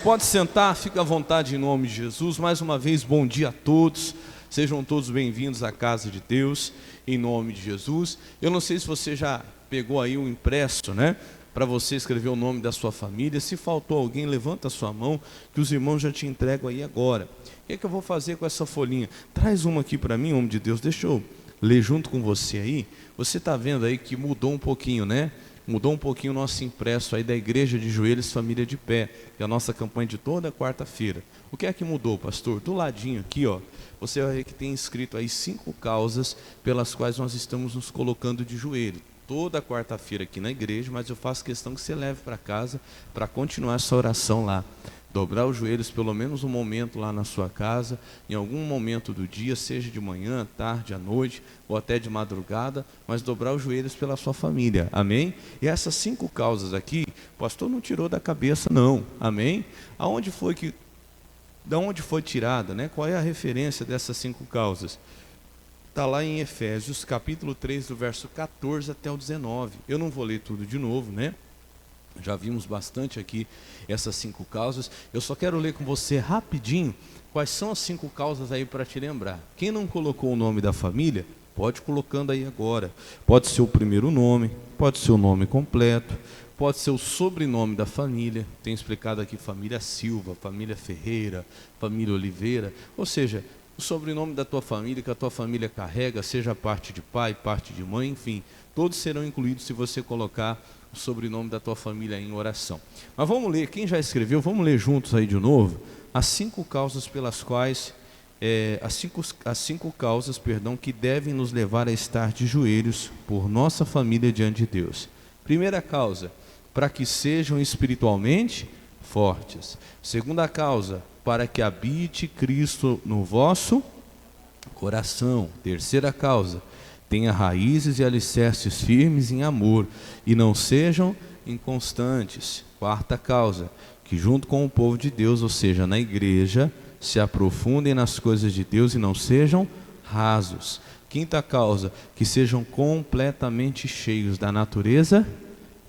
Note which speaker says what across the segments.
Speaker 1: Pode sentar, fica à vontade em nome de Jesus. Mais uma vez, bom dia a todos. Sejam todos bem-vindos à casa de Deus, em nome de Jesus. Eu não sei se você já pegou aí um impresso, né? Para você escrever o nome da sua família. Se faltou alguém, levanta a sua mão, que os irmãos já te entregam aí agora. O que é que eu vou fazer com essa folhinha? Traz uma aqui para mim, homem de Deus. Deixa eu ler junto com você aí. Você está vendo aí que mudou um pouquinho, né? Mudou um pouquinho o nosso impresso aí da Igreja de Joelhos Família de Pé, que é a nossa campanha de toda quarta-feira. O que é que mudou, pastor? Do ladinho aqui, ó, você vai ver que tem escrito aí 5 causas pelas quais nós estamos nos colocando de joelho. Toda quarta-feira aqui na igreja, mas eu faço questão que você leve para casa para continuar essa oração lá. Dobrar os joelhos pelo menos um momento lá na sua casa, em algum momento do dia, seja de manhã, tarde, à noite, ou até de madrugada, mas dobrar os joelhos pela sua família, amém? E essas 5 causas aqui, o pastor não tirou da cabeça não, amém? Da onde foi tirada, né? Qual é a referência dessas 5 causas? Está lá em Efésios, capítulo 3, do verso 14 até o 19, eu não vou ler tudo de novo, né? Já vimos bastante aqui essas 5 causas. Eu só quero ler com você rapidinho quais são as 5 causas aí para te lembrar. Quem não colocou o nome da família, pode colocando aí agora. Pode ser o primeiro nome, pode ser o nome completo, pode ser o sobrenome da família. Tem explicado aqui família Silva, família Ferreira, família Oliveira. Ou seja, o sobrenome da tua família, que a tua família carrega, seja parte de pai, parte de mãe, enfim. Todos serão incluídos se você colocar o sobrenome da tua família em oração. Mas vamos ler, quem já escreveu, vamos ler juntos aí de novo, as 5 causas pelas quais, as cinco causas, perdão, que devem nos levar a estar de joelhos por nossa família diante de Deus. Primeira causa, para que sejam espiritualmente fortes. Segunda causa, para que habite Cristo no vosso coração. Terceira causa, tenha raízes e alicerces firmes em amor e não sejam inconstantes. Quarta causa, que junto com o povo de Deus, ou seja, na igreja, se aprofundem nas coisas de Deus e não sejam rasos. Quinta causa, que sejam completamente cheios da natureza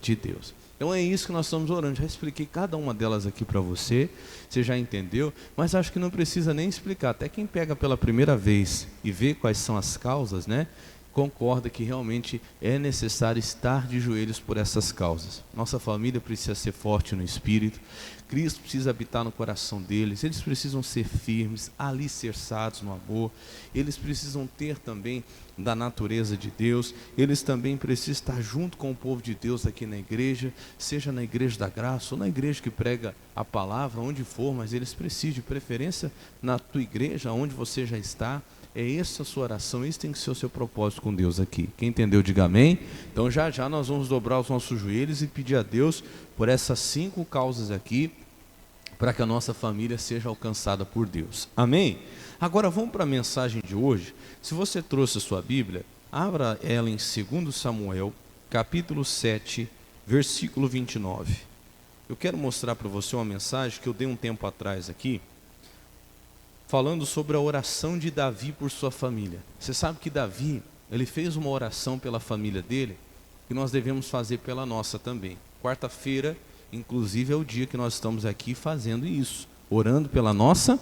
Speaker 1: de Deus. Então é isso que nós estamos orando. Já expliquei cada uma delas aqui para você, você já entendeu, mas acho que não precisa nem explicar. Até quem pega pela primeira vez e vê quais são as causas, né, concorda que realmente é necessário estar de joelhos por essas causas. Nossa família precisa ser forte no espírito, Cristo precisa habitar no coração deles, eles precisam ser firmes, alicerçados no amor, eles precisam ter também da natureza de Deus, eles também precisam estar junto com o povo de Deus aqui na igreja, seja na igreja da graça ou na igreja que prega a palavra, onde for, mas eles precisam, de preferência na tua igreja, onde você já está. É essa a sua oração, esse tem que ser o seu propósito com Deus aqui. Quem entendeu, diga amém. Então já já nós vamos dobrar os nossos joelhos e pedir a Deus por essas 5 causas aqui, para que a nossa família seja alcançada por Deus. Amém? Agora vamos para a mensagem de hoje. Se você trouxe a sua Bíblia, abra ela em 2 Samuel, capítulo 7, versículo 29. Eu quero mostrar para você uma mensagem que eu dei um tempo atrás aqui, falando sobre a oração de Davi por sua família. Você sabe que Davi, ele fez uma oração pela família dele, que nós devemos fazer pela nossa também. Quarta-feira, inclusive, é o dia que nós estamos aqui fazendo isso, orando pela nossa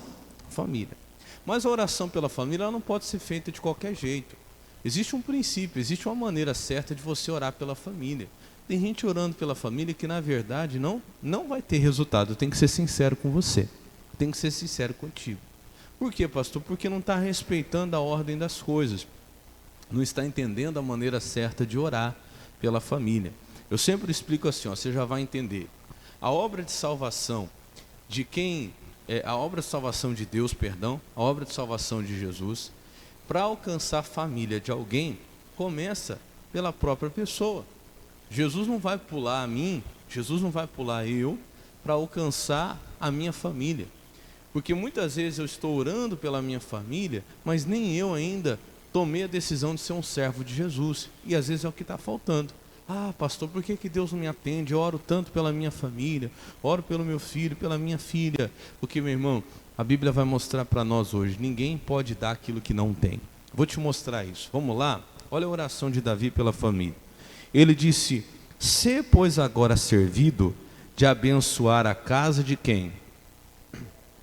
Speaker 1: família. Mas a oração pela família, ela não pode ser feita de qualquer jeito. Existe um princípio, existe uma maneira certa de você orar pela família. Tem gente orando pela família que, na verdade, não vai ter resultado. Eu tenho que ser sincero com você. Eu tenho que ser sincero contigo. Por quê, pastor? Porque não está respeitando a ordem das coisas. Não está entendendo a maneira certa de orar pela família. Eu sempre explico assim, ó, você já vai entender. A obra de salvação de a obra de salvação de Deus, perdão, a obra de salvação de Jesus, para alcançar a família de alguém, começa pela própria pessoa. Jesus não vai pular a mim, Jesus não vai pular eu, para alcançar a minha família. Porque muitas vezes eu estou orando pela minha família, mas nem eu ainda tomei a decisão de ser um servo de Jesus. E às vezes é o que está faltando. Ah, pastor, por que Deus não me atende? Eu oro tanto pela minha família, oro pelo meu filho, pela minha filha. Porque, meu irmão, a Bíblia vai mostrar para nós hoje, ninguém pode dar aquilo que não tem. Vou te mostrar isso. Vamos lá? Olha a oração de Davi pela família. Ele disse: "Sê, pois, agora servido de abençoar a casa de quem?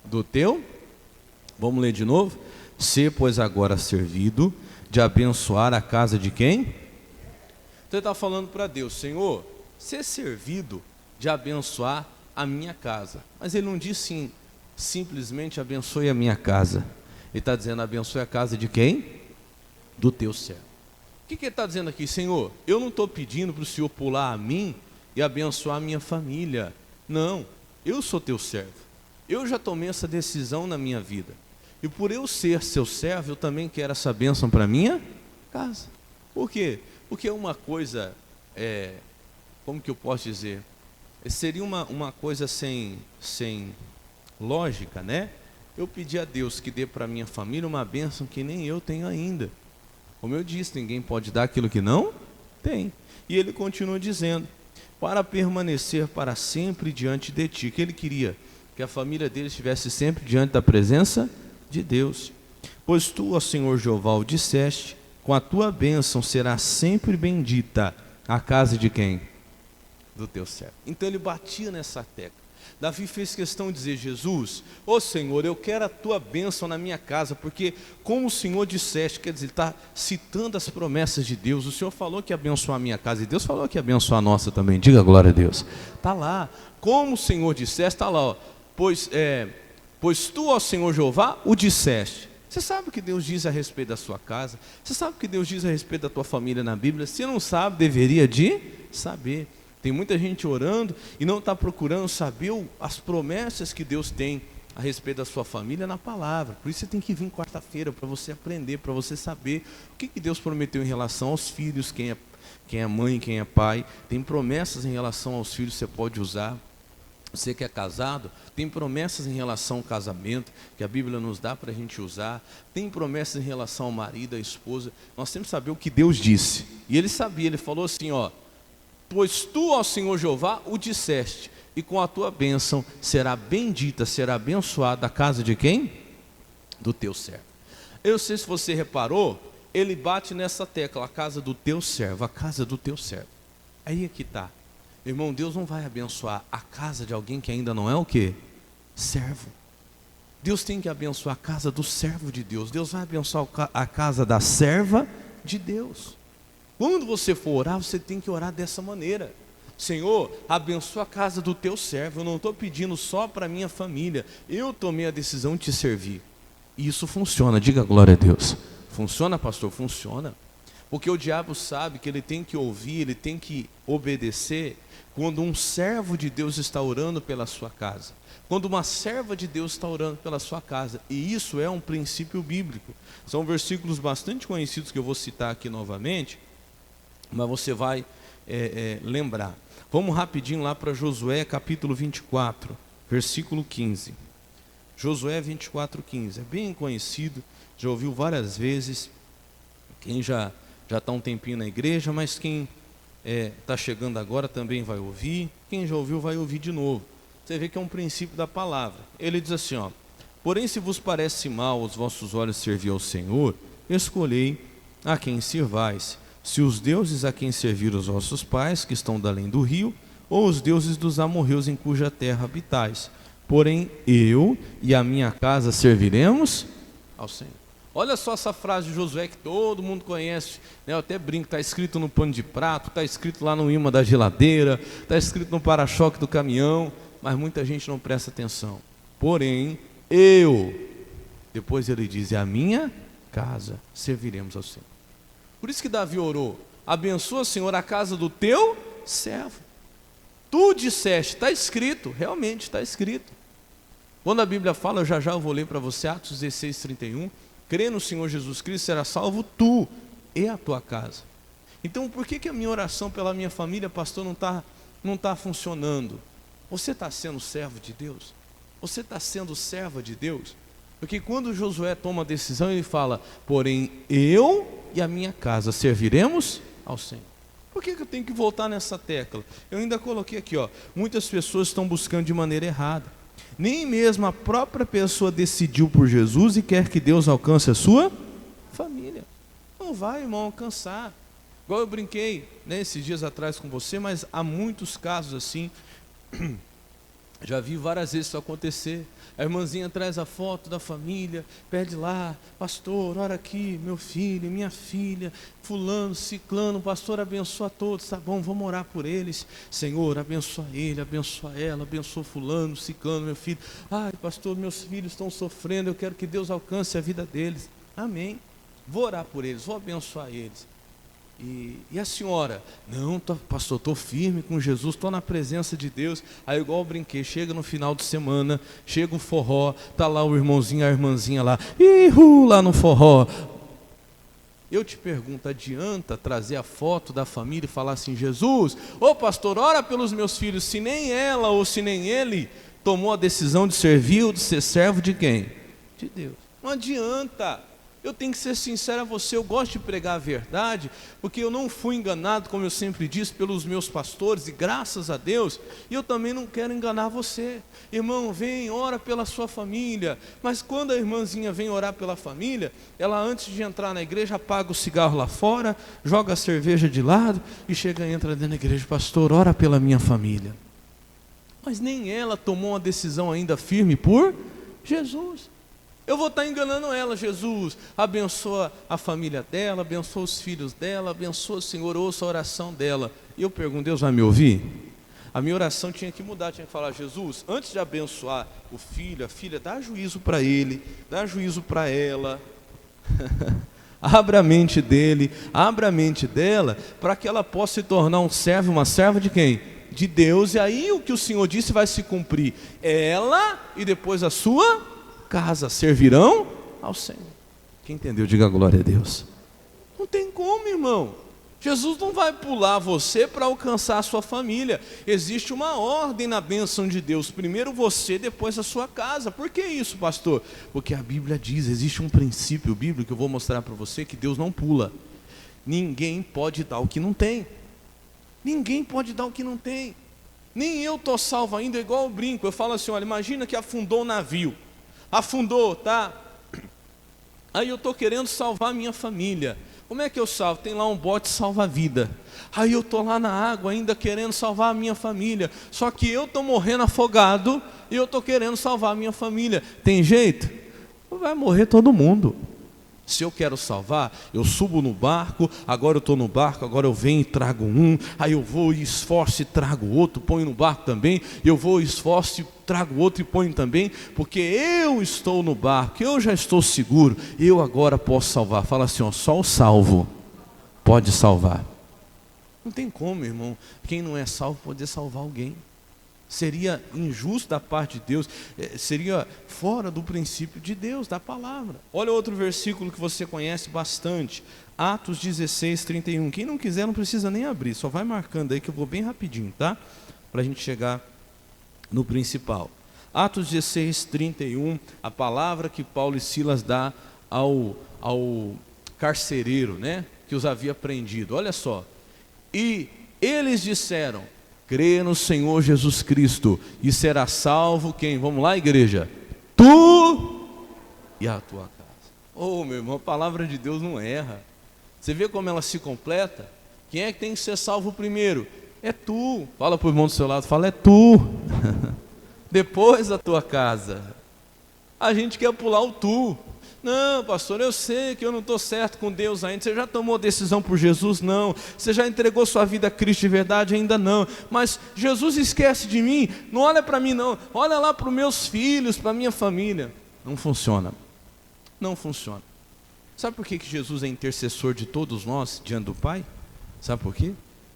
Speaker 1: do teu. Vamos ler de novo? Sê, pois, agora servido de abençoar a casa de quem? Então ele está falando para Deus: Senhor, ser servido de abençoar a minha casa. Mas ele não diz sim, simplesmente abençoe a minha casa. Ele está dizendo: abençoe a casa de quem? Do teu servo. O que ele está dizendo aqui? Senhor, eu não estou pedindo para o Senhor pular a mim e abençoar a minha família. Não, eu sou teu servo. Eu já tomei essa decisão na minha vida. E por eu ser seu servo, eu também quero essa bênção para a minha casa. Por quê? Porque é uma coisa, como que eu posso dizer? Seria uma coisa sem lógica, né? Eu pedi a Deus que dê para a minha família uma bênção que nem eu tenho ainda. Como eu disse, ninguém pode dar aquilo que não tem. E ele continua dizendo: para permanecer para sempre diante de ti. Que ele queria que a família dele estivesse sempre diante da presença de Deus. Pois tu, ó Senhor Jeová, o disseste, com a tua bênção será sempre bendita a casa de quem? Do teu servo. Então ele batia nessa tecla. Davi fez questão de dizer: Jesus, ó Senhor, eu quero a tua bênção na minha casa, porque como o Senhor disseste, quer dizer, ele está citando as promessas de Deus. O Senhor falou que ia abençoar a minha casa, e Deus falou que ia abençoar a nossa também. Diga glória a Deus. Está lá, como o Senhor disseste, está lá, ó. Pois tu, ó Senhor Jeová, o disseste. Você sabe o que Deus diz a respeito da sua casa? Você sabe o que Deus diz a respeito da tua família na Bíblia? Se não sabe, deveria de saber. Tem muita gente orando e não está procurando saber as promessas que Deus tem a respeito da sua família na palavra. Por isso você tem que vir quarta-feira para você aprender, para você saber o que Deus prometeu em relação aos filhos, quem é mãe, quem é pai. Tem promessas em relação aos filhos que você pode usar. Você que é casado, tem promessas em relação ao casamento, que a Bíblia nos dá para a gente usar. Tem promessas em relação ao marido, à esposa. Nós temos que saber o que Deus disse. E ele sabia, ele falou assim, ó: pois tu, ó Senhor Jeová, o disseste, e com a tua bênção será bendita, será abençoada a casa de quem? Do teu servo. Eu não sei se você reparou, ele bate nessa tecla: a casa do teu servo, a casa do teu servo. Aí é que está. Irmão, Deus não vai abençoar a casa de alguém que ainda não é o quê? Servo. Deus tem que abençoar a casa do servo de Deus. Deus vai abençoar a casa da serva de Deus. Quando você for orar, você tem que orar dessa maneira: Senhor, abençoa a casa do teu servo. Eu não estou pedindo só para a minha família. Eu tomei a decisão de te servir. E isso funciona, diga glória a Deus. Funciona, pastor? Funciona. Porque o diabo sabe que ele tem que ouvir, ele tem que obedecer quando um servo de Deus está orando pela sua casa, quando uma serva de Deus está orando pela sua casa. E isso é um princípio bíblico. São versículos bastante conhecidos que eu vou citar aqui novamente, mas você vai lembrar. Vamos rapidinho lá para Josué capítulo 24, versículo 15. Josué 24, 15. É bem conhecido, já ouviu várias vezes. Quem já está um tempinho na igreja, mas quem está chegando agora também vai ouvir. Quem já ouviu vai ouvir de novo. Você vê que é um princípio da palavra. Ele diz assim, ó: porém, se vos parece mal aos vossos olhos servir ao Senhor, escolhei a quem sirvais, se os deuses a quem serviram os vossos pais, que estão da além do rio, ou os deuses dos amorreus em cuja terra habitais. Porém, eu e a minha casa serviremos ao Senhor. Olha só essa frase de Josué que todo mundo conhece, né? Eu até brinco, está escrito no pano de prato, está escrito lá no imã da geladeira, está escrito no para-choque do caminhão, mas muita gente não presta atenção. Porém, depois ele diz, e a minha casa serviremos ao Senhor. Por isso que Davi orou: abençoa, Senhor, a casa do teu servo. Tu disseste, está escrito, realmente está escrito. Quando a Bíblia fala, eu vou ler para você, Atos 16, 31, crê no Senhor Jesus Cristo, será salvo tu e a tua casa. Então, por que a minha oração pela minha família, pastor, não está funcionando? Você está sendo servo de Deus? Você está sendo serva de Deus? Porque quando Josué toma a decisão, ele fala: porém, eu e a minha casa serviremos ao Senhor. Por que eu tenho que voltar nessa tecla? Eu ainda coloquei aqui, ó, muitas pessoas estão buscando de maneira errada. Nem mesmo a própria pessoa decidiu por Jesus e quer que Deus alcance a sua família. Não vai, irmão, alcançar. Igual eu brinquei, né, esses dias atrás com você, mas há muitos casos assim. Já vi várias vezes isso acontecer. A irmãzinha traz a foto da família, pede lá, pastor, ora aqui, meu filho, minha filha, fulano, ciclano, pastor, abençoa todos, tá bom, vamos orar por eles. Senhor, abençoa ele, abençoa ela, abençoa fulano, ciclano, meu filho. Ai, pastor, meus filhos estão sofrendo, eu quero que Deus alcance a vida deles. Amém. Vou orar por eles, vou abençoar eles. E a senhora? Não, pastor, estou firme com Jesus, estou na presença de Deus. Aí igual eu brinquei, chega no final de semana, chega o forró, está lá o irmãozinho, a irmãzinha lá, lá no forró. Eu te pergunto, adianta trazer a foto da família e falar assim, Jesus, ô pastor, ora pelos meus filhos, se nem ela ou se nem ele tomou a decisão de servir ou de ser servo de quem? De Deus. Não adianta. Eu tenho que ser sincero a você, eu gosto de pregar a verdade, porque eu não fui enganado, como eu sempre disse, pelos meus pastores, e graças a Deus, e eu também não quero enganar você. Irmão, vem, ora pela sua família, mas quando a irmãzinha vem orar pela família, ela antes de entrar na igreja, apaga o cigarro lá fora, joga a cerveja de lado, e chega e entra dentro da igreja, pastor, ora pela minha família. Mas nem ela tomou uma decisão ainda firme por Jesus. Eu vou estar enganando ela, Jesus, abençoa a família dela, abençoa os filhos dela, abençoa, Senhor, ouça a oração dela. E eu pergunto, Deus vai me ouvir? A minha oração tinha que mudar, tinha que falar, Jesus, antes de abençoar o filho, a filha, dá juízo para ele, dá juízo para ela. Abra a mente dele, abra a mente dela, para que ela possa se tornar um servo, uma serva de quem? De Deus, e aí o que o Senhor disse vai se cumprir. Ela e depois a sua casa servirão ao Senhor. Quem entendeu, diga glória a Deus. Não tem como, irmão. Jesus não vai pular você para alcançar a sua família. Existe uma ordem na bênção de Deus. Primeiro você, depois a sua casa. Por que isso, pastor? Porque a Bíblia diz, existe um princípio bíblico que eu vou mostrar para você, que Deus não pula. Ninguém pode dar o que não tem. Ninguém pode dar o que não tem. Nem eu estou salvo ainda, igual eu brinco. Eu falo assim, olha, imagina que afundou o navio. Afundou, tá? Aí eu estou querendo salvar a minha família. Como é que eu salvo? Tem lá um bote salva-vida. Aí eu estou lá na água ainda querendo salvar a minha família. Só que eu estou morrendo afogado e eu estou querendo salvar a minha família. Tem jeito? Vai morrer todo mundo. Se eu quero salvar, eu subo no barco, agora eu estou no barco, agora eu venho e trago um, aí eu vou e esforço e trago outro, ponho no barco também, eu vou e esforço e trago outro e ponho também, porque eu estou no barco, eu já estou seguro, eu agora posso salvar. Fala assim, ó, só o salvo pode salvar. Não tem como, irmão, quem não é salvo poder salvar alguém. Seria injusto da parte de Deus, seria fora do princípio de Deus, da palavra. Olha outro versículo que você conhece bastante, Atos 16, 31. Quem não quiser não precisa nem abrir, só vai marcando aí que eu vou bem rapidinho, tá? Para a gente chegar no principal. Atos 16, 31, a palavra que Paulo e Silas dá ao carcereiro, né, que os havia prendido. Olha só, e eles disseram, crê no Senhor Jesus Cristo e será salvo quem? Vamos lá, igreja? Tu e a tua casa. Oh, meu irmão, a palavra de Deus não erra. Você vê como ela se completa? Quem é que tem que ser salvo primeiro? É tu. Fala para o irmão do seu lado, fala, é tu. Depois a tua casa. A gente quer pular o tu. Não, pastor, eu sei que eu não estou certo com Deus ainda. Você já tomou decisão por Jesus? Não. Você já entregou sua vida a Cristo de verdade? Ainda não. Mas Jesus esquece de mim? Não olha para mim não. Olha lá para os meus filhos, para a minha família. Não funciona. Não funciona. Sabe por que Jesus é intercessor de todos nós diante do Pai? Sabe por quê?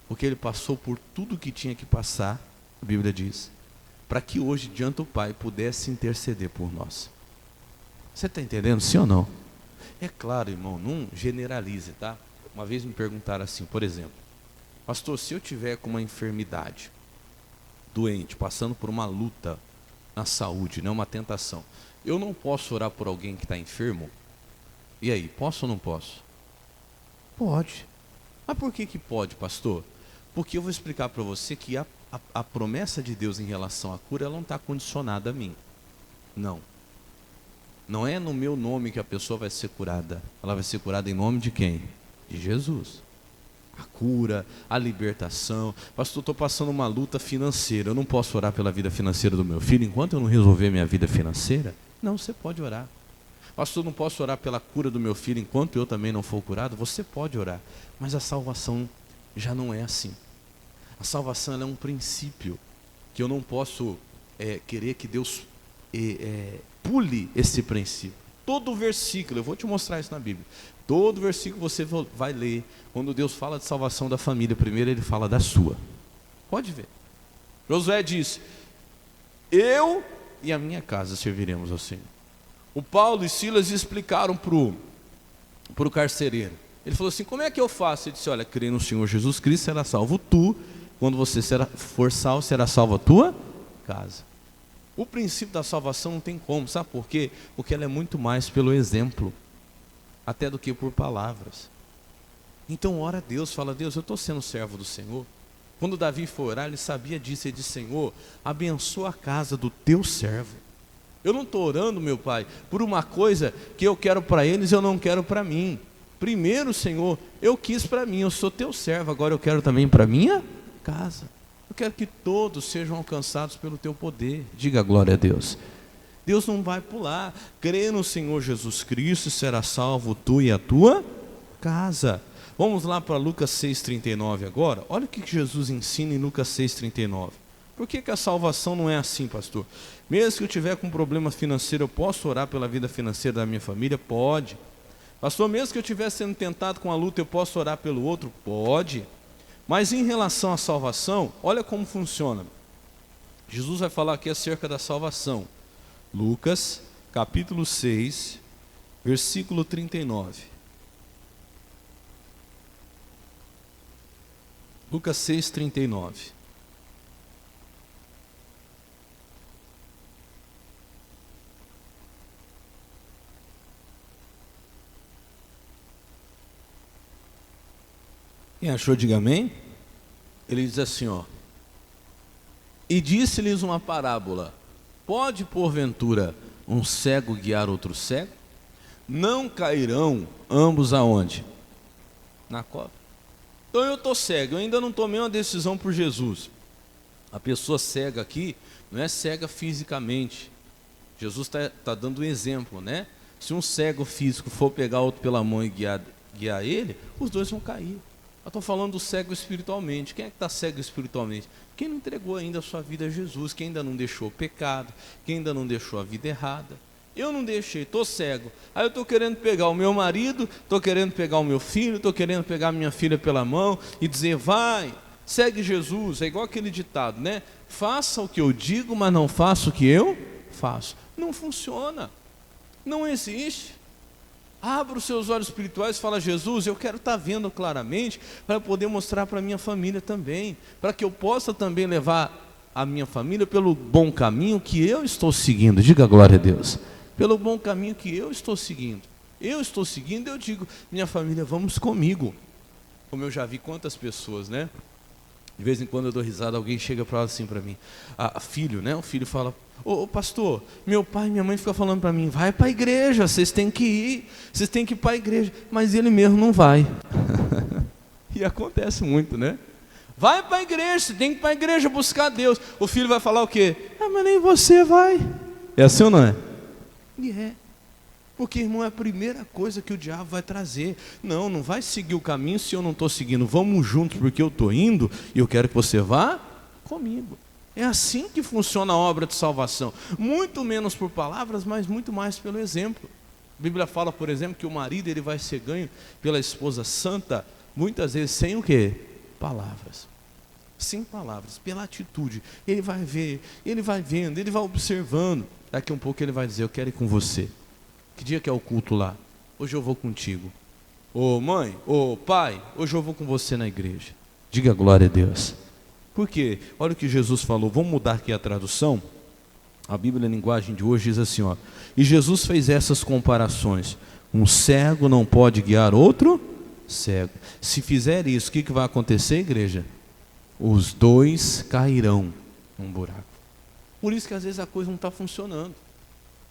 Speaker 1: Porque Ele passou por tudo que tinha que passar, a Bíblia diz, para que hoje diante do Pai pudesse interceder por nós. Você está entendendo, sim ou não? É claro, irmão, não generalize, tá? Uma vez me perguntaram assim, por exemplo, pastor, se eu tiver com uma enfermidade, doente, passando por uma luta na saúde, né, uma tentação, eu não posso orar por alguém que está enfermo? E aí, posso ou não posso? Pode. Mas por que pode, pastor? Porque eu vou explicar para você que a promessa de Deus em relação à cura, ela não está condicionada a mim. Não. Não é no meu nome que a pessoa vai ser curada. Ela vai ser curada em nome de quem? De Jesus. a cura, a libertação. Pastor, estou passando uma luta financeira, eu não posso orar pela vida financeira do meu filho enquanto eu não resolver minha vida financeira? Não, você pode orar. Pastor, não posso orar pela cura do meu filho enquanto eu também não for curado? Você pode orar, mas a salvação já não é assim. A salvação ela é um princípio que eu não posso querer que Deus pule esse princípio. Todo versículo, eu vou te mostrar isso na Bíblia, todo versículo você vai ler, quando Deus fala de salvação da família, primeiro ele fala da sua. Pode ver. Josué disse, eu e a minha casa serviremos ao Senhor. O Paulo e Silas explicaram para o carcereiro. Ele falou assim, como é que eu faço? Ele disse, olha, crê no Senhor Jesus Cristo, será salvo tu. Quando você for salvo, será salva a tua casa. O princípio da salvação não tem como, sabe por quê? Porque ela é muito mais pelo exemplo, até do que por palavras. Então ora a Deus, fala, Deus, eu estou sendo servo do Senhor. Quando Davi foi orar, ele sabia disso, ele disse, Senhor, abençoa a casa do teu servo. Eu não estou orando, meu Pai, por uma coisa que eu quero para eles, eu não quero para mim. Primeiro, Senhor, eu quis para mim, eu sou teu servo, agora eu quero também para minha casa. Eu quero que todos sejam alcançados pelo teu poder. Diga glória a Deus. Deus não vai pular. Crê no Senhor Jesus Cristo e será salvo tu e a tua casa. Vamos lá para Lucas 6,39 agora. Olha o que Jesus ensina em Lucas 6,39. Por que a salvação não é assim, pastor? Mesmo que eu tiver com problema financeiro, eu posso orar pela vida financeira da minha família? Pode. Pastor, mesmo que eu estiver sendo tentado com a luta, eu posso orar pelo outro? Pode. Mas em relação à salvação, olha como funciona. Jesus vai falar aqui acerca da salvação. Lucas, capítulo 6, versículo 39. Lucas 6, 39. Quem achou, diga amém. Ele diz assim, ó. E disse-lhes uma parábola. Pode, porventura, um cego guiar outro cego? Não cairão ambos aonde? Na cova. Então eu estou cego, eu ainda não tomei uma decisão por Jesus. A pessoa cega aqui não é cega fisicamente. Jesus está dando um exemplo, né? Se um cego físico for pegar outro pela mão e guiar ele, os dois vão cair. Eu estou falando do cego espiritualmente. Quem é que está cego espiritualmente? Quem não entregou ainda a sua vida a Jesus, quem ainda não deixou o pecado, quem ainda não deixou a vida errada. Eu não deixei, estou cego. Aí eu estou querendo pegar o meu marido, estou querendo pegar o meu filho, estou querendo pegar a minha filha pela mão e dizer, vai, segue Jesus. É igual aquele ditado, né? Faça o que eu digo, mas não faça o que eu faço. Não funciona, não existe. Abra os seus olhos espirituais e fala, Jesus, eu quero estar vendo claramente para poder mostrar para a minha família também, para que eu possa também levar a minha família pelo bom caminho que eu estou seguindo. Diga glória a Deus. Pelo bom caminho que eu estou seguindo. Eu estou seguindo, eu digo, minha família, vamos comigo. Como eu já vi quantas pessoas, né? De vez em quando eu dou risada, alguém chega para assim para mim, filho, né? O filho fala, ô pastor, meu pai e minha mãe ficam falando para mim, vai para a igreja, vocês têm que ir para a igreja, mas ele mesmo não vai. E acontece muito, né? Vai para a igreja, você tem que ir para a igreja buscar Deus. O filho vai falar o quê? Mas nem você vai. É assim ou não é? E é. Porque, irmão, é a primeira coisa que o diabo vai trazer. Não vai seguir o caminho se eu não estou seguindo. Vamos juntos porque eu estou indo e eu quero que você vá comigo. É assim que funciona a obra de salvação. Muito menos por palavras, mas muito mais pelo exemplo. A Bíblia fala, por exemplo, que o marido ele vai ser ganho pela esposa santa, muitas vezes sem o quê? Palavras. Sem palavras, pela atitude. Ele vai ver, ele vai vendo, ele vai observando. Daqui a um pouco ele vai dizer, eu quero ir com você. Que dia que é o culto lá? Hoje eu vou contigo. Ô mãe, ô pai, hoje eu vou com você na igreja. Diga glória a Deus. Por quê? Olha o que Jesus falou. Vamos mudar aqui a tradução. A Bíblia, a linguagem de hoje, diz assim, ó. E Jesus fez essas comparações. Um cego não pode guiar outro cego. Se fizer isso, o que vai acontecer, igreja? Os dois cairão num buraco. Por isso que às vezes a coisa não está funcionando.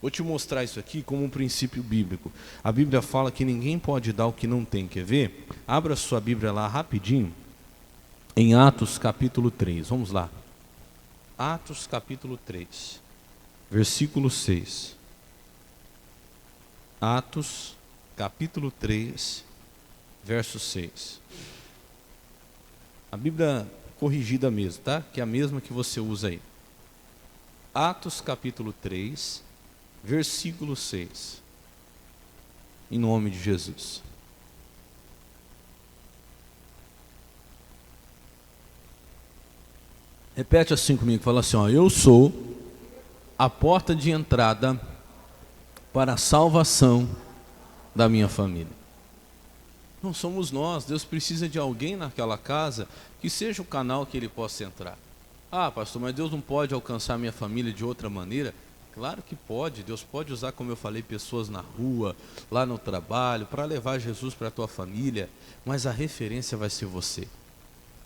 Speaker 1: Vou te mostrar isso aqui como um princípio bíblico. A Bíblia fala que ninguém pode dar o que não tem. Quer ver? Abra sua Bíblia lá rapidinho, em Atos capítulo 3. Vamos lá. Atos capítulo 3, versículo 6. Atos capítulo 3, verso 6. A Bíblia corrigida mesmo, tá? Que é a mesma que você usa aí. Atos capítulo 3, versículo 6. Em nome de Jesus. Repete assim comigo, fala assim, ó, eu sou a porta de entrada para a salvação da minha família. Não somos nós, Deus precisa de alguém naquela casa que seja o canal que ele possa entrar. Ah, pastor, mas Deus não pode alcançar minha família de outra maneira? Claro que pode, Deus pode usar, como eu falei, pessoas na rua, lá no trabalho, para levar Jesus para a tua família, mas a referência vai ser você.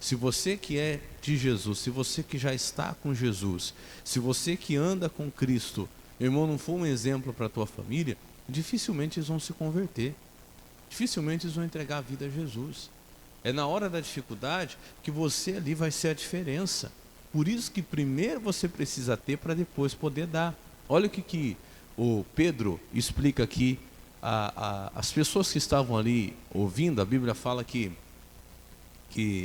Speaker 1: Se você que é de Jesus, se você que já está com Jesus, se você que anda com Cristo, irmão, não for um exemplo para a tua família, dificilmente eles vão se converter. Dificilmente eles vão entregar a vida a Jesus. É na hora da dificuldade que você ali vai ser a diferença. Por isso que primeiro você precisa ter para depois poder dar. Olha o que o Pedro explica aqui. As pessoas que estavam ali ouvindo, a Bíblia fala que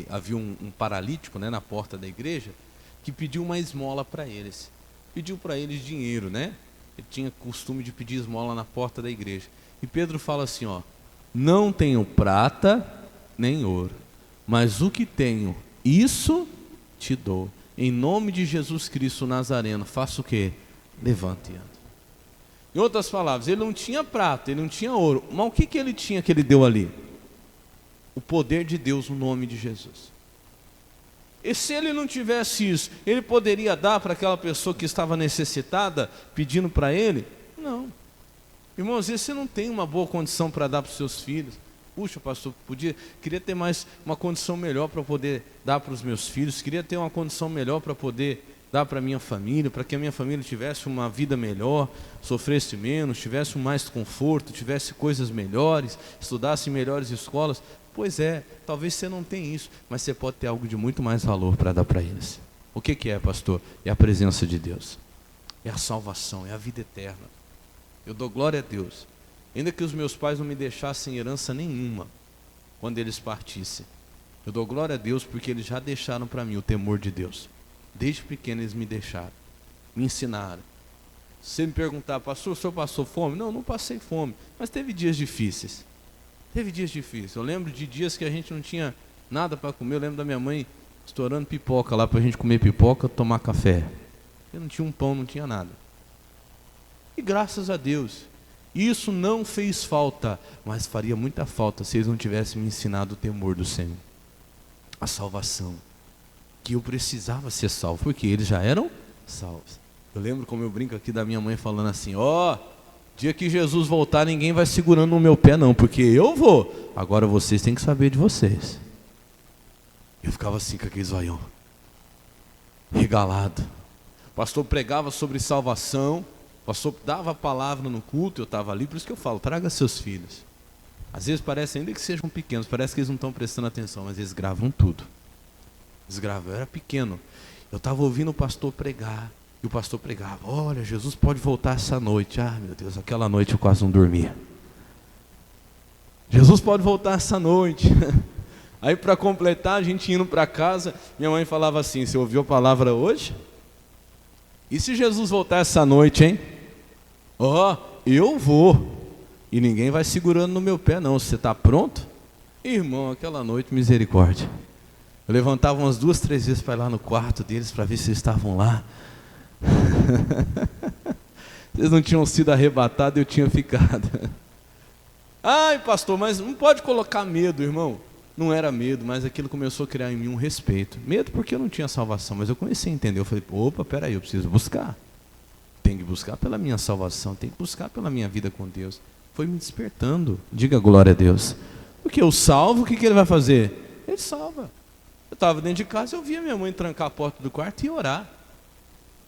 Speaker 1: havia um paralítico, né, na porta da igreja, que pediu uma esmola para eles. Pediu para eles dinheiro, né? Ele tinha costume de pedir esmola na porta da igreja. E Pedro fala assim, ó, não tenho prata nem ouro, mas o que tenho, isso te dou. Em nome de Jesus Cristo Nazareno, faça o quê? Levante e ande. Em outras palavras, ele não tinha prata, ele não tinha ouro, mas o que ele tinha que ele deu ali? O poder de Deus no nome de Jesus. E se ele não tivesse isso, ele poderia dar para aquela pessoa que estava necessitada, pedindo para ele? Não. Irmãos, às vezes você não tem uma boa condição para dar para os seus filhos. Puxa, pastor, queria ter mais uma condição melhor para poder dar para os meus filhos, queria ter uma condição melhor para poder dar para a minha família, para que a minha família tivesse uma vida melhor, sofresse menos, tivesse mais conforto, tivesse coisas melhores, estudasse em melhores escolas. Pois é, talvez você não tenha isso, mas você pode ter algo de muito mais valor para dar para eles. O que é, pastor? É a presença de Deus, é a salvação, é a vida eterna. Eu dou glória a Deus, ainda que os meus pais não me deixassem herança nenhuma, quando eles partissem, eu dou glória a Deus porque eles já deixaram para mim o temor de Deus. Desde pequeno eles me deixaram, me ensinaram. Se você me perguntar, pastor, o senhor passou fome? Não, não passei fome, mas teve dias difíceis. Teve dias difíceis. Eu lembro de dias que a gente não tinha nada para comer. Eu lembro da minha mãe estourando pipoca lá para a gente comer pipoca, tomar café. Eu não tinha um pão, não tinha nada. E graças a Deus, isso não fez falta, mas faria muita falta se eles não tivessem me ensinado o temor do Senhor, a salvação, que eu precisava ser salvo, porque eles já eram salvos. Eu lembro como eu brinco aqui da minha mãe falando assim, ó, dia que Jesus voltar, ninguém vai segurando no meu pé não, porque eu vou, agora vocês têm que saber de vocês. Eu ficava assim com aquele zoião, regalado. O pastor pregava sobre salvação, o pastor dava a palavra no culto, eu estava ali, por isso que eu falo, traga seus filhos. Às vezes parece, ainda que sejam pequenos, parece que eles não estão prestando atenção, mas eles gravam tudo. Eles gravam, eu era pequeno, eu estava ouvindo o pastor pregar, e o pastor pregava, olha, Jesus pode voltar essa noite. Ah, meu Deus, aquela noite eu quase não dormia. Jesus pode voltar essa noite. Aí para completar, a gente indo para casa, minha mãe falava assim, você ouviu a palavra hoje? E se Jesus voltar essa noite, hein? Ó, eu vou. E ninguém vai segurando no meu pé não, você está pronto? Irmão, aquela noite, misericórdia. Eu levantava umas 2, 3 vezes para ir lá no quarto deles, para ver se eles estavam lá. Eles não tinham sido arrebatados, eu tinha ficado. Ai, pastor, mas não pode colocar medo, irmão. Não era medo, mas aquilo começou a criar em mim um respeito. Medo porque eu não tinha salvação, mas eu comecei a entender. Eu falei, opa, peraí, eu preciso buscar. Tenho que buscar pela minha salvação, tenho que buscar pela minha vida com Deus. Foi me despertando, diga glória a Deus. Porque eu salvo, o que ele vai fazer? Ele salva. Eu estava dentro de casa, eu via minha mãe trancar a porta do quarto e orar.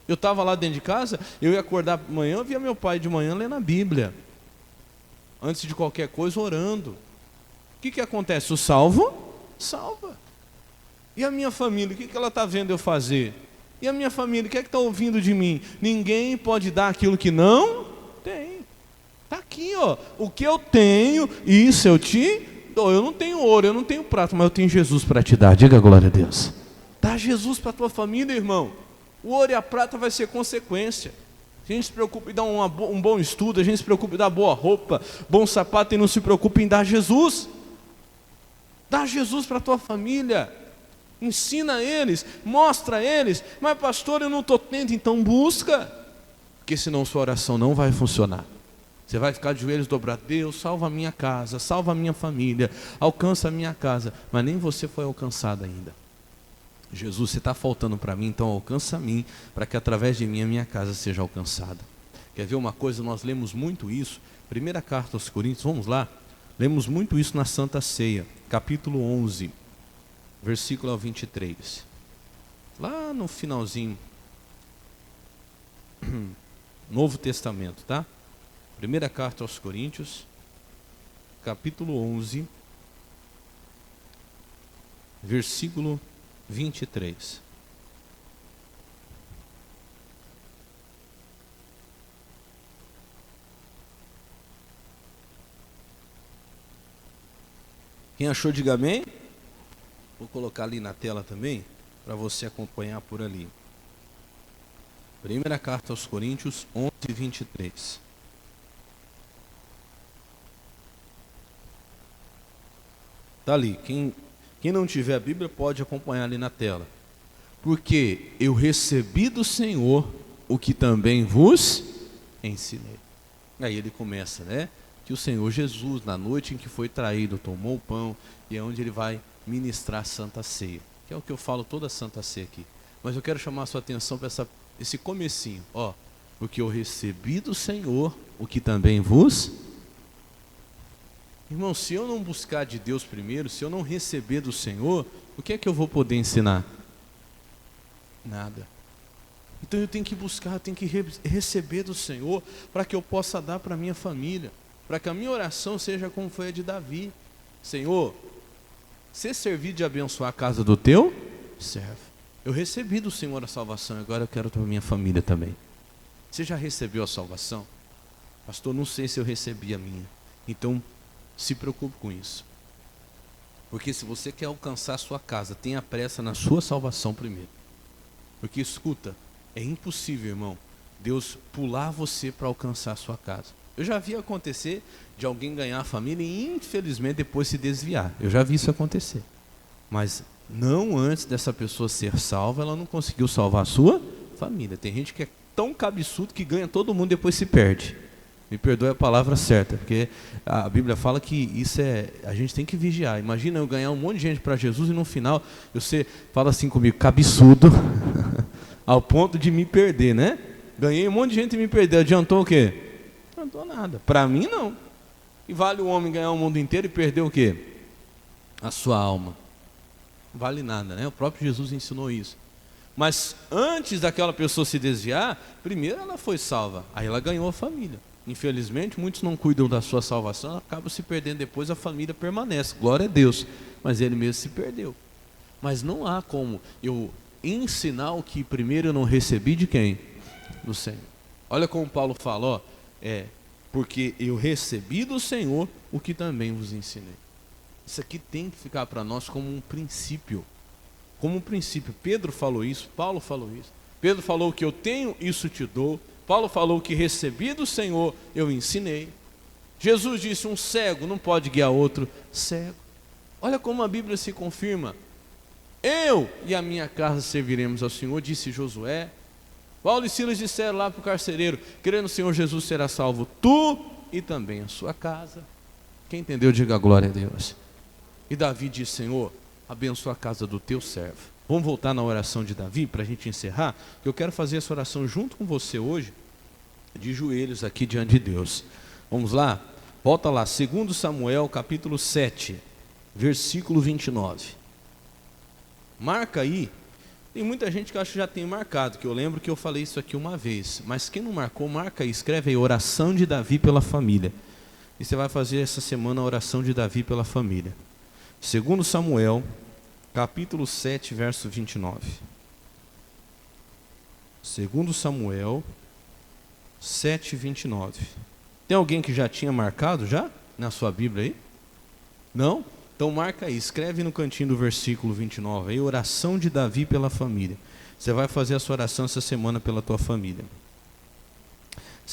Speaker 1: Eu estava lá dentro de casa, eu ia acordar de manhã, eu via meu pai de manhã lendo a Bíblia. Antes de qualquer coisa, orando. O que acontece? O salvo? Salva. E a minha família, o que ela está vendo eu fazer? E a minha família, o que é que está ouvindo de mim? Ninguém pode dar aquilo que não tem. Está aqui, ó. O que eu tenho, isso eu te dou. Eu não tenho ouro, eu não tenho prata, mas eu tenho Jesus para te dar. Diga glória a Deus. Dá Jesus para a tua família, irmão. O ouro e a prata vai ser consequência. A gente se preocupa em dar um bom estudo, a gente se preocupa em dar boa roupa, bom sapato, e não se preocupa em dar Jesus. Dá Jesus para a tua família. Ensina eles, mostra eles. Mas pastor, eu não estou tendo, então busca. Porque senão sua oração não vai funcionar. Você vai ficar de joelhos dobrados. Deus, salva a minha casa, salva a minha família, alcança a minha casa. Mas nem você foi alcançado ainda. Jesus, você está faltando para mim, então alcança a mim, para que através de mim a minha casa seja alcançada. Quer ver uma coisa? Nós lemos muito isso. Primeira carta aos Coríntios, vamos lá. Lemos muito isso na Santa Ceia, capítulo 11, versículo 23. Lá no finalzinho, Novo Testamento, tá? Primeira carta aos Coríntios, capítulo 11, versículo 23. Quem achou, diga amém. Vou colocar ali na tela também, para você acompanhar por ali. Primeira carta aos Coríntios 11, 23. Está ali, quem não tiver a Bíblia pode acompanhar ali na tela. Porque eu recebi do Senhor o que também vos ensinei. Aí ele começa, né? Que o Senhor Jesus, na noite em que foi traído, tomou o pão, e é onde ele vai ministrar a Santa Ceia. Que é o que eu falo toda a Santa Ceia aqui. Mas eu quero chamar a sua atenção para esse comecinho. Ó, porque eu recebi do Senhor o que também vos. Irmão, se eu não buscar de Deus primeiro, se eu não receber do Senhor, o que é que eu vou poder ensinar? Nada. Então eu tenho que buscar, eu tenho que receber do Senhor, para que eu possa dar para a minha família, para que a minha oração seja como foi a de Davi. Senhor, se servir de abençoar a casa do teu, serve. Eu recebi do Senhor a salvação, agora eu quero para a minha família também. Você já recebeu a salvação? Pastor, não sei se eu recebi a minha. Então, se preocupe com isso. Porque se você quer alcançar a sua casa, tenha pressa na sua salvação primeiro. Porque escuta, é impossível, irmão, Deus pular você para alcançar a sua casa. Eu já vi acontecer de alguém ganhar a família e infelizmente depois se desviar. Eu já vi isso acontecer. Mas não antes dessa pessoa ser salva, ela não conseguiu salvar a sua família. Tem gente que é tão cabeçudo que ganha todo mundo e depois se perde. Me perdoe a palavra certa, porque a Bíblia fala que isso a gente tem que vigiar. Imagina eu ganhar um monte de gente para Jesus e no final você fala assim comigo, cabeçudo, ao ponto de me perder, né? Ganhei um monte de gente e me perdeu. Adiantou o quê? Não adiantou nada. Para mim não. E vale o homem ganhar o mundo inteiro e perder o quê? A sua alma. Não vale nada, né? O próprio Jesus ensinou isso. Mas antes daquela pessoa se desviar, primeiro ela foi salva, aí ela ganhou a família. Infelizmente, muitos não cuidam da sua salvação, acabam se perdendo depois, a família permanece, glória a Deus, mas ele mesmo se perdeu. Mas não há como eu ensinar o que primeiro eu não recebi de quem? Do Senhor. Olha como Paulo fala, ó, porque eu recebi do Senhor o que também vos ensinei. Isso aqui tem que ficar para nós como um princípio. Como um princípio. Pedro falou isso, Paulo falou isso. Pedro falou que eu tenho, isso te dou. Paulo falou que recebi do Senhor, eu ensinei. Jesus disse, um cego não pode guiar outro cego. Olha como a Bíblia se confirma. Eu e a minha casa serviremos ao Senhor, disse Josué. Paulo e Silas disseram lá para o carcereiro, crê no Senhor Jesus será salvo tu e também a sua casa. Quem entendeu, diga glória a Deus. E Davi disse, Senhor, abençoa a casa do teu servo. Vamos voltar na oração de Davi para a gente encerrar, que eu quero fazer essa oração junto com você hoje, de joelhos aqui diante de Deus. Vamos lá? Volta lá, 2 Samuel capítulo 7, versículo 29. Marca aí, Tem muita gente que eu acho que já tem marcado, que eu lembro que eu falei isso aqui uma vez. Mas quem não marcou, marca aí, escreve aí, oração de Davi pela família. E você vai fazer essa semana a oração de Davi pela família. 2 Samuel, capítulo 7, verso 29. 2 Samuel 7, 29. Tem alguém que já tinha marcado já na sua Bíblia aí? Não? Então marca aí, escreve no cantinho do versículo 29 aí, oração de Davi pela família. Você vai fazer a sua oração essa semana pela tua família.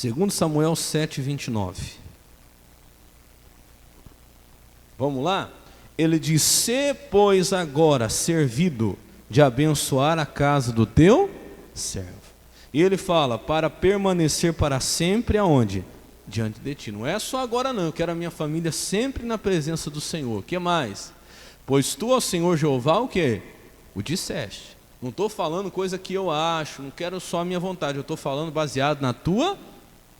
Speaker 1: 2 Samuel 7, 29. Vamos lá? Ele diz: se, pois, agora servido de abençoar a casa do teu servo. E ele fala, para permanecer para sempre aonde? Diante de ti. Não é só agora não, eu quero a minha família sempre na presença do Senhor. O que mais? Pois tu ao Senhor Jeová o quê? O disseste. Não estou falando coisa que eu acho, não quero só a minha vontade, eu estou falando baseado na tua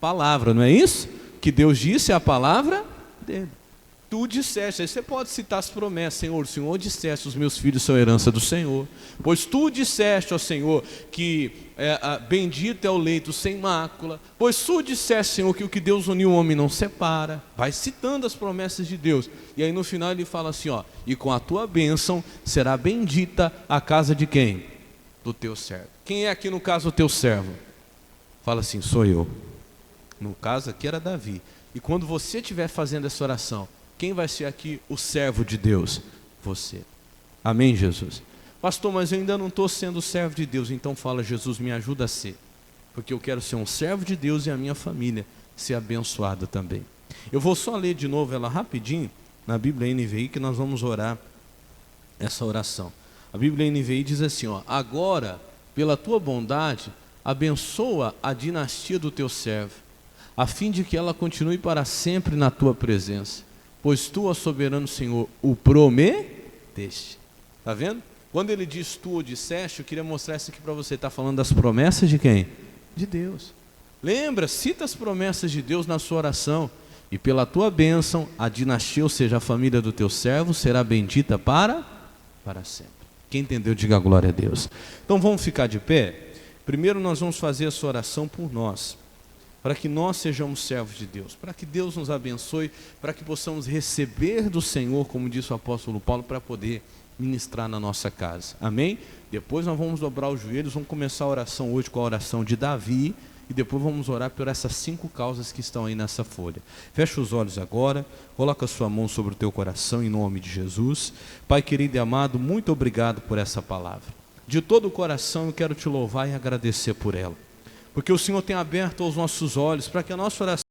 Speaker 1: palavra, não é isso? Que Deus disse é a palavra dele. Tu disseste, aí você pode citar as promessas, Senhor, o Senhor disseste, os meus filhos são herança do Senhor. Pois tu disseste, ó Senhor, que bendito é o leito sem mácula. Pois tu disseste, Senhor, que o que Deus uniu o homem não separa. Vai citando as promessas de Deus. E aí no final ele fala assim, ó, e com a tua bênção será bendita a casa de quem? Do teu servo. Quem é aqui no caso o teu servo? Fala assim, sou eu. No caso aqui era Davi. E quando você estiver fazendo essa oração, quem vai ser aqui o servo de Deus? Você. Amém, Jesus? Pastor, mas eu ainda não estou sendo servo de Deus. Então fala, Jesus, me ajuda a ser. Porque eu quero ser um servo de Deus e a minha família ser abençoada também. Eu vou só ler de novo ela rapidinho, na Bíblia NVI, que nós vamos orar essa oração. A Bíblia NVI diz assim, ó, agora, pela tua bondade, abençoa a dinastia do teu servo, a fim de que ela continue para sempre na tua presença. Pois tu, ó soberano Senhor, o prometeste. Está vendo? Quando ele diz tu ou disseste, eu queria mostrar isso aqui para você. Está falando das promessas de quem? De Deus. Lembra, cita as promessas de Deus na sua oração. E pela tua bênção, a dinastia, ou seja, a família do teu servo, será bendita para sempre. Quem entendeu, diga glória a Deus. Então vamos ficar de pé. Primeiro nós vamos fazer essa oração por nós, para que nós sejamos servos de Deus, para que Deus nos abençoe, para que possamos receber do Senhor, como disse o apóstolo Paulo, para poder ministrar na nossa casa. Amém? Depois nós vamos dobrar os joelhos, vamos começar a oração hoje com a oração de Davi, e depois vamos orar por essas 5 causas que estão aí nessa folha. Fecha os olhos agora, coloca a sua mão sobre o teu coração em nome de Jesus. Pai querido e amado, muito obrigado por essa palavra. De todo o coração eu quero te louvar e agradecer por ela. Porque o Senhor tem aberto os nossos olhos para que a nossa oração